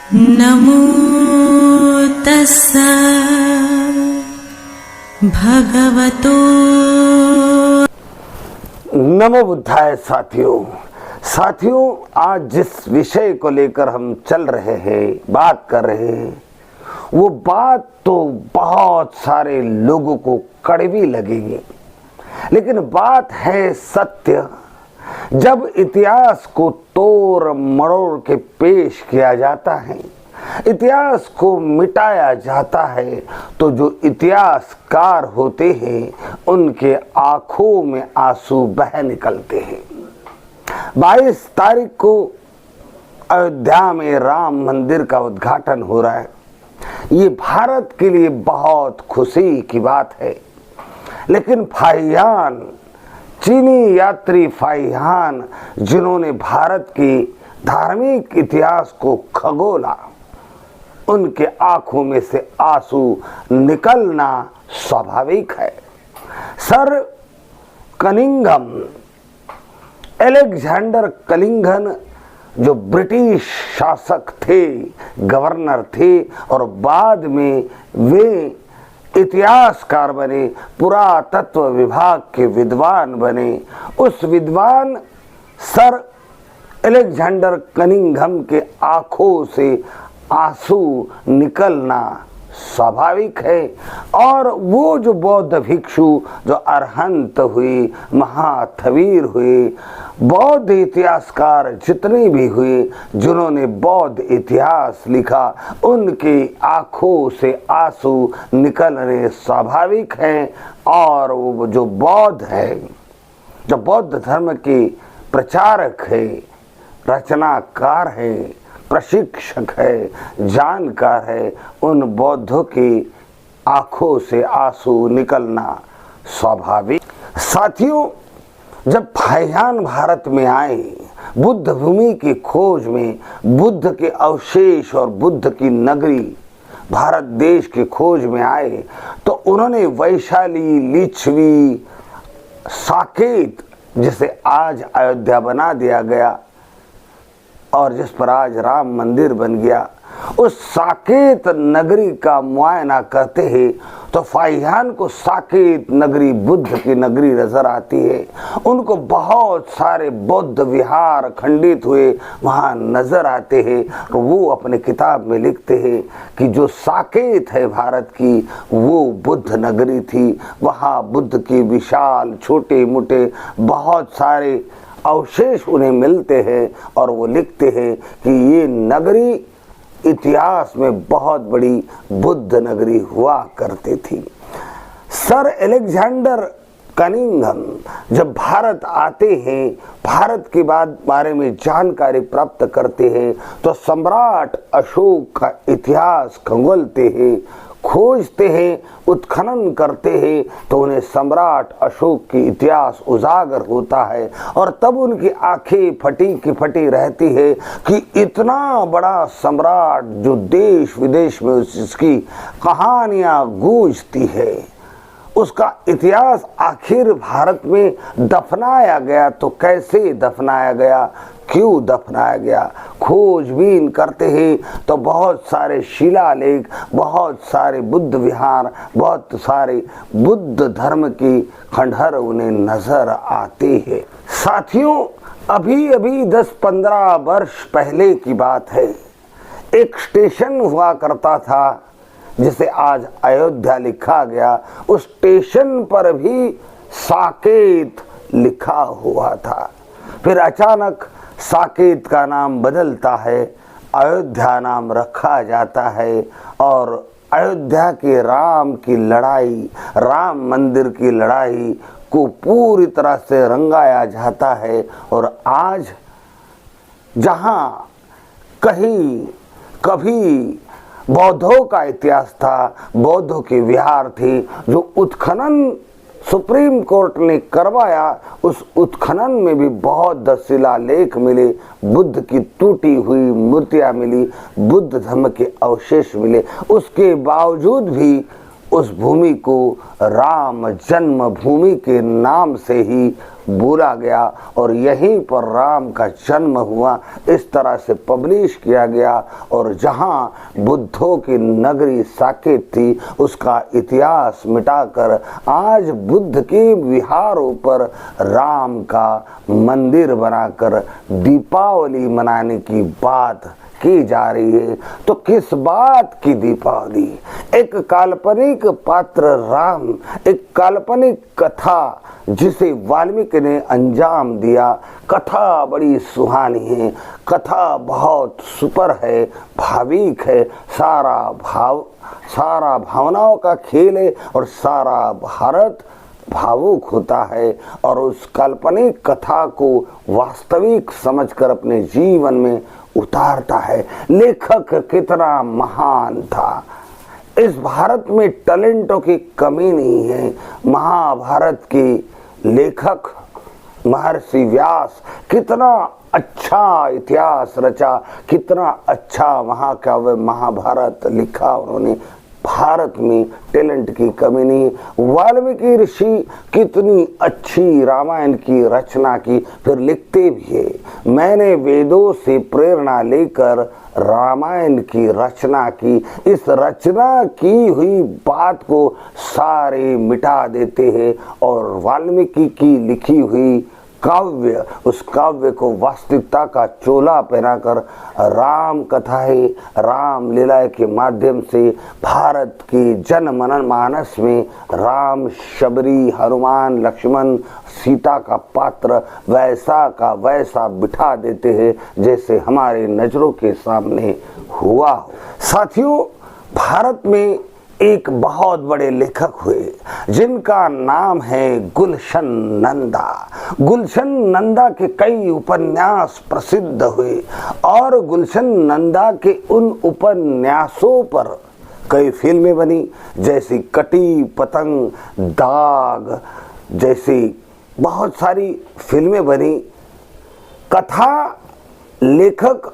नमो तस्सा भगवतो। नमो बुद्धाय। साथियों, आज जिस विषय को लेकर हम चल रहे हैं, बात कर रहे हैं, वो बात तो बहुत सारे लोगों को कड़वी लगेगी, लेकिन बात है सत्य। जब इतिहास को तोड़ मरोड़ के पेश किया जाता है, इतिहास को मिटाया जाता है, तो जो इतिहासकार होते हैं उनके आंखों में आंसू बह निकलते हैं। 22 तारीख को अयोध्या में राम मंदिर का उद्घाटन हो रहा है। ये भारत के लिए बहुत खुशी की बात है, लेकिन फाहियान, चीनी यात्री फाहियान, जिन्होंने भारत के धार्मिक इतिहास को खगोला, उनके आंखों में से आंसू निकलना स्वाभाविक है। सर कनिंघम, अलेक्जेंडर कनिंघम, जो ब्रिटिश शासक थे, गवर्नर थे, और बाद में वे इतिहासकार बने, पुरातत्व विभाग के विद्वान बने। उस विद्वान सर अलेक्जेंडर कनिंघम के आंखों से आंसू निकलना स्वाभाविक है। और वो जो बौद्ध भिक्षु, जो अरहंत हुए, महाथवीर हुए, बौद्ध इतिहासकार जितने भी हुए, जिन्होंने बौद्ध इतिहास लिखा, उनके आंखों से आंसू निकलने स्वाभाविक हैं। और वो जो बौद्ध है, जो बौद्ध धर्म के प्रचारक है, रचनाकार है, प्रशिक्षक है, जानकार है, उन बौद्धों की आंखों से आंसू निकलना स्वाभाविक। साथियों, जब फाहियान भारत में आए, बुद्ध भूमि की खोज में, बुद्ध के अवशेष और बुद्ध की नगरी भारत देश की खोज में आए, तो उन्होंने वैशाली, लिच्छवी, साकेत, जिसे आज अयोध्या बना दिया गया और जिस पर आज राम मंदिर बन गया, उस साकेत नगरी का मुआयना करते हैं तो फाहियान को साकेत नगरी बुद्ध की नगरी नजर आती है। उनको बहुत सारे बौद्ध विहार खंडित हुए वहाँ नजर आते हैं। तो वो अपने किताब में लिखते हैं कि जो साकेत है भारत की, वो बुद्ध नगरी थी। वहाँ बुद्ध की विशाल छोटे मोटे बहुत सारे अवशेष उन्हें मिलते हैं, और वो लिखते हैं कि ये नगरी इतिहास में बहुत बड़ी बुद्ध नगरी हुआ करती थी। सर अलेक्जेंडर कनिंघम जब भारत आते हैं, भारत के बारे में जानकारी प्राप्त करते हैं, तो सम्राट अशोक का इतिहास खंगोलते हैं, खोजते हैं, उत्खनन करते हैं, तो उन्हें सम्राट अशोक की इतिहास उजागर होता है। और तब उनकी आंखें फटी की फटी रहती है कि इतना बड़ा सम्राट, जो देश विदेश में उसकी कहानियां गूंजती है, उसका इतिहास आखिर भारत में दफनाया गया। तो कैसे दफनाया गया, क्यों दफनाया गया? खोजबीन करते हैं तो बहुत सारे शिलालेख, बहुत सारे बुद्ध विहार, बहुत सारे बुद्ध धर्म की खंडहर उन्हें नजर आते हैं। साथियों, अभी 10-15 वर्ष पहले की बात है, एक स्टेशन हुआ करता था जिसे आज अयोध्या लिखा गया। उस स्टेशन पर भी साकेत लिखा हुआ था। फिर अचानक साकेत का नाम बदलता है, अयोध्या नाम रखा जाता है, और अयोध्या के राम की लड़ाई, राम मंदिर की लड़ाई को पूरी तरह से रंगाया जाता है। और आज जहां कहीं कभी बौद्धों का इतिहास था, बौद्धों के विहार थे, जो उत्खनन सुप्रीम कोर्ट ने करवाया, उस उत्खनन में भी बौद्ध शिलालेख मिले, बुद्ध की टूटी हुई मूर्तियां मिली, बुद्ध धर्म के अवशेष मिले। उसके बावजूद भी उस भूमि को राम जन्म भूमि के नाम से ही बोला गया और यहीं पर राम का जन्म हुआ, इस तरह से पब्लिश किया गया। और जहां बुद्धों की नगरी साकेत थी उसका इतिहास मिटाकर आज बुद्ध के विहारों पर राम का मंदिर बनाकर दीपावली मनाने की बात की जा रही है। तो किस बात की दीपावली? एक काल्पनिक पात्र राम, एक काल्पनिक कथा जिसे वाल्मीकि ने अंजाम दिया। कथा बड़ी सुहानी है, कथा बहुत सुपर है, भाविक है, सारा भावनाओं का खेल है और सारा भारत भावुक होता है और उस काल्पनिक कथा को वास्तविक समझकर अपने जीवन में उतारता है। लेखक कितना महान था। इस भारत में टैलेंटों की कमी नहीं है। महाभारत के लेखक महर्षि व्यास कितना अच्छा इतिहास रचा, कितना अच्छा महाकाव्य महाभारत लिखा उन्होंने। भारत में टैलेंट की कमी नहीं। वाल्मीकि ऋषि कितनी अच्छी रामायण की रचना की, फिर लिखते भी है मैंने वेदों से प्रेरणा लेकर रामायण की रचना की। इस रचना की हुई बात को सारे मिटा देते हैं और वाल्मीकि की लिखी हुई काव्य, उस काव्य को वास्तविकता का चोला पहनाकर राम कथाएं, राम लीला के माध्यम से भारत के जन मनन मानस में राम, शबरी, हनुमान, लक्ष्मण, सीता का पात्र वैसा का वैसा बिठा देते हैं जैसे हमारे नजरों के सामने हुआ हो। साथियों, भारत में एक बहुत बड़े लेखक हुए जिनका नाम है गुलशन नंदा। गुलशन नंदा के कई उपन्यास प्रसिद्ध हुए और गुलशन नंदा के उन उपन्यासों पर कई फिल्में बनी, जैसी कटी पतंग, दाग जैसी बहुत सारी फिल्में बनी। कथा लेखक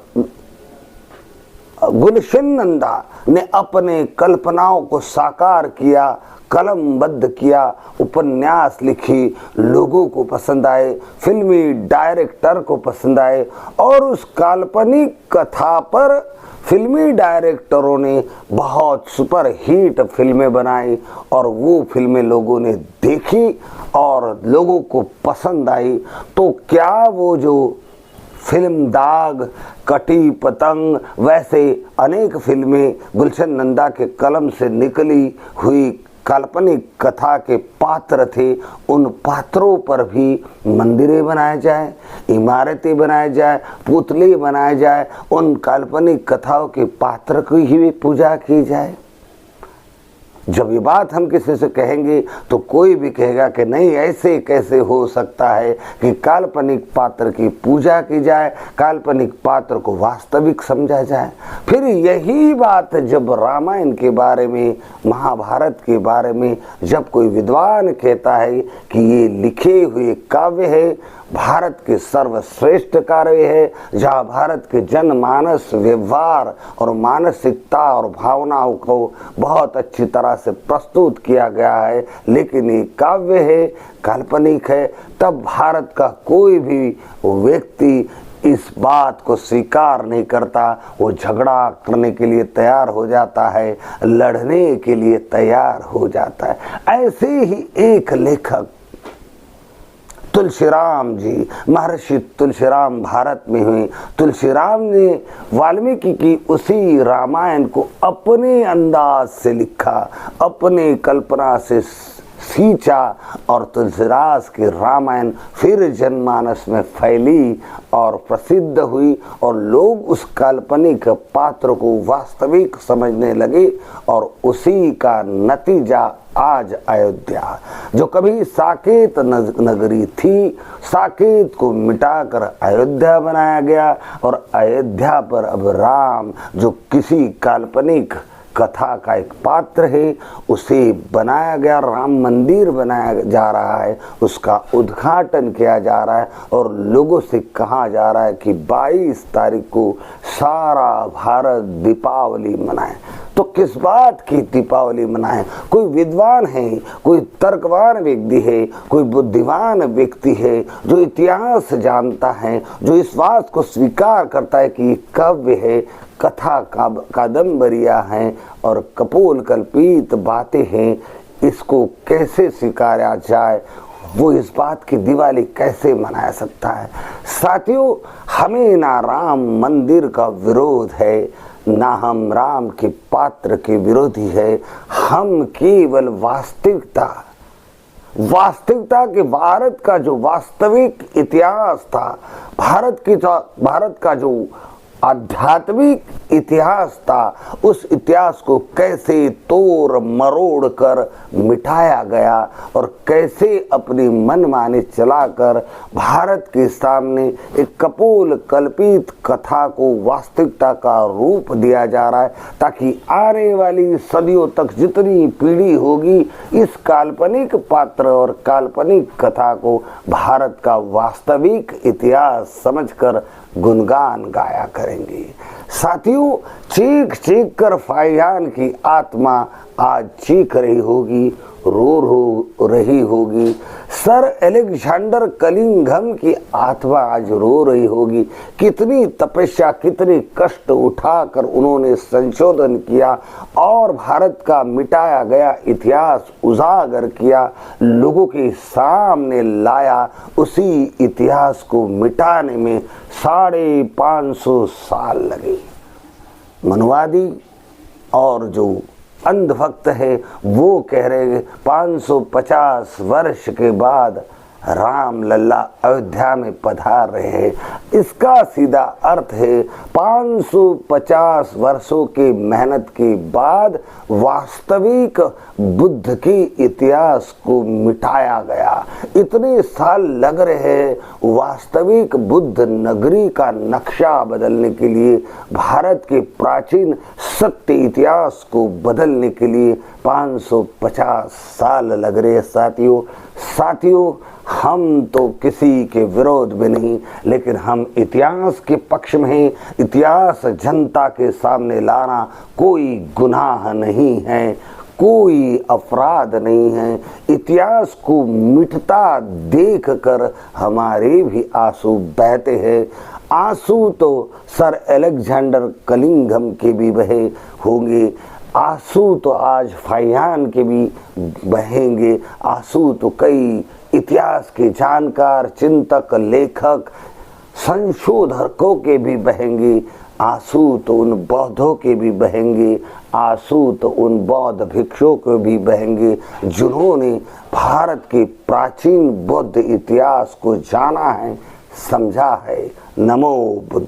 गुलशन नंदा ने अपने कल्पनाओं को साकार किया, कलमबद्ध किया, उपन्यास लिखी, लोगों को पसंद आए, फिल्मी डायरेक्टर को पसंद आए और उस काल्पनिक कथा पर फिल्मी डायरेक्टरों ने बहुत सुपर हिट फिल्में बनाई और वो फिल्में लोगों ने देखी और लोगों को पसंद आई। तो क्या वो जो फिल्म दाग, कटी पतंग वैसे अनेक फिल्में गुलशन नंदा के कलम से निकली हुई काल्पनिक कथा के पात्र थे, उन पात्रों पर भी मंदिरें बनाए जाए, इमारतें बनाए जाए, पुतले बनाए जाए, उन काल्पनिक कथाओं के पात्र की ही पूजा की जाए? जब ये बात हम किसी से कहेंगे तो कोई भी कहेगा कि नहीं, ऐसे कैसे हो सकता है कि काल्पनिक पात्र की पूजा की जाए, काल्पनिक पात्र को वास्तविक समझा जाए। फिर यही बात जब रामायण के बारे में, महाभारत के बारे में जब कोई विद्वान कहता है कि ये लिखे हुए काव्य है, भारत के सर्वश्रेष्ठ कार्य है, जहाँ भारत के जनमानस, व्यवहार और मानसिकता और भावनाओं को बहुत अच्छी तरह से प्रस्तुत किया गया है, लेकिन ये काव्य है, काल्पनिक है, तब भारत का कोई भी व्यक्ति इस बात को स्वीकार नहीं करता। वो झगड़ा करने के लिए तैयार हो जाता है, लड़ने के लिए तैयार हो जाता है। ऐसे ही एक लेखक तुलसीराम जी, महर्षि तुलसीराम भारत में हुए। तुलसीराम ने वाल्मीकि की उसी रामायण को अपने अंदाज से लिखा, अपने कल्पना से सींचा और तुलसीदास की रामायण फिर जनमानस में फैली और प्रसिद्ध हुई और लोग उस काल्पनिक पात्र को वास्तविक समझने लगे और उसी का नतीजा आज अयोध्या, जो कभी साकेत नगरी थी, साकेत को मिटाकर अयोध्या बनाया गया और अयोध्या पर अब राम, जो किसी काल्पनिक कथा का एक पात्र है, उसे बनाया गया, राम मंदिर बनाया जा रहा है, उसका उद्घाटन किया जा रहा है और लोगों से कहा जा रहा है कि 22 तारीख को सारा भारत दीपावली मनाए। तो तो किस बात की दीपावली मनाएं? कोई विद्वान है, कोई तर्कवान व्यक्ति है, कोई बुद्धिमान व्यक्ति है जो इतिहास जानता है, जो इस बात को स्वीकार करता है कि काव्य है, कथा कादम्बरिया है और कपोल कल्पित बातें हैं, इसको कैसे स्वीकारा जाए, वो इस बात की दिवाली कैसे मना सकता है? साथियों, हमें ना राम मंदिर का विरोध है, ना हम राम के पात्र के विरोधी है, हम केवल वास्तविकता के भारत का जो वास्तविक इतिहास था, भारत का जो आध्यात्मिक इतिहास था, उस इतिहास को कैसे तोड़ मरोड़ कर मिटाया गया और कैसे अपनी मनमानी चलाकर भारत के सामने एक कपोल कल्पित कथा को वास्तविकता का रूप दिया जा रहा है, ताकि आने वाली सदियों तक जितनी पीढ़ी होगी इस काल्पनिक पात्र और काल्पनिक कथा को भारत का वास्तविक इतिहास समझकर गुणगान गाया करेंगे। साथियों, चीख चीख कर फाइयान की आत्मा आज चीख रही होगी, रो रही होगी। सर अलेक्जेंडर कलिंघम की आत्मा आज रो रही होगी। कितनी तपस्या, कितने कष्ट उठाकर उन्होंने संशोधन किया और भारत का मिटाया गया इतिहास उजागर किया, लोगों के सामने लाया। उसी इतिहास को मिटाने में 550 साल लगे। मनुवादी और जो अंधभक्त है वो कह रहे 550 वर्ष के बाद राम लल्ला अयोध्या में पधार रहे हैं। इसका सीधा अर्थ है 550 वर्षों के मेहनत के बाद वास्तविक बुद्ध की इतिहास को मिटाया गया। इतने साल लग रहे हैं वास्तविक बुद्ध नगरी का नक्शा बदलने के लिए, भारत के प्राचीन सत्य इतिहास को बदलने के लिए 550 साल लग रहे हैं। साथियों, हम तो किसी के विरोध में नहीं, लेकिन हम इतिहास के पक्ष में हैं। इतिहास जनता के सामने लाना कोई गुनाह नहीं है, कोई अपराध नहीं है। इतिहास को मिटता देखकर हमारे भी आंसू बहते हैं। आंसू तो सर अलेक्जेंडर कलिंघम के भी बहे होंगे, आंसू तो आज फाइयान के भी बहेंगे, आंसू तो कई इतिहास के जानकार, चिंतक, लेखक, संशोधकों के भी बहेंगे, आंसू तो उन बौद्धों के भी बहेंगे, आंसू तो उन बौद्ध भिक्षुओं के भी बहेंगे जिन्होंने भारत के प्राचीन बौद्ध इतिहास को जाना है, समझा है। नमो बुद्ध।